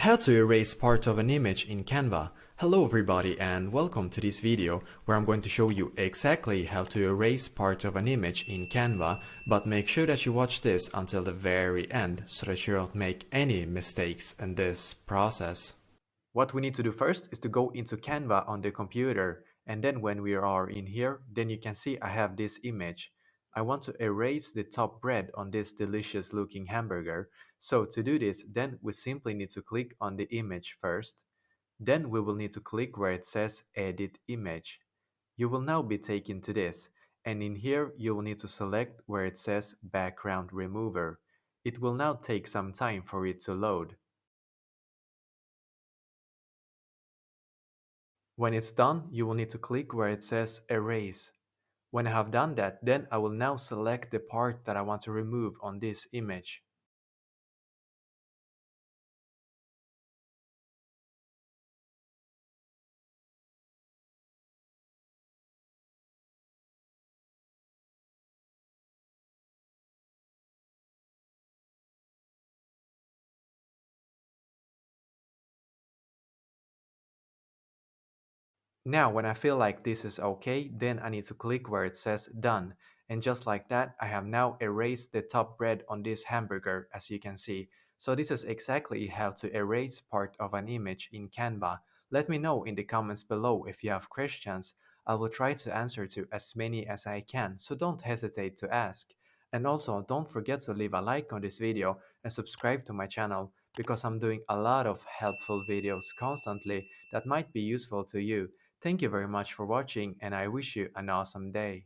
How to erase part of an image in Canva. Hello everybody and welcome to this video where I'm going to show you exactly how to erase part of an image in Canva, but make sure that you watch this until the very end so that you don't make any mistakes in this process. What we need to do first is to go into Canva on the computer, and then when we are in here, then you can see I have this image. I want to erase the top bread on this delicious looking hamburger. So to do this, then we simply need to click on the image first. Then we will need to click where it says Edit Image. You will now be taken to this, and in here you will need to select where it says Background Remover. It will now take some time for it to load. When it's done, you will need to click where it says Erase. When I have done that, then I will now select the part that I want to remove on this image. Now, when I feel like this is okay, then I need to click where it says Done. And just like that, I have now erased the top bread on this hamburger, as you can see. So this is exactly how to erase part of an image in Canva. Let me know in the comments below if you have questions. I will try to answer to as many as I can, so don't hesitate to ask. And also, don't forget to leave a like on this video and subscribe to my channel because I'm doing a lot of helpful videos constantly that might be useful to you. Thank you very much for watching and I wish you an awesome day.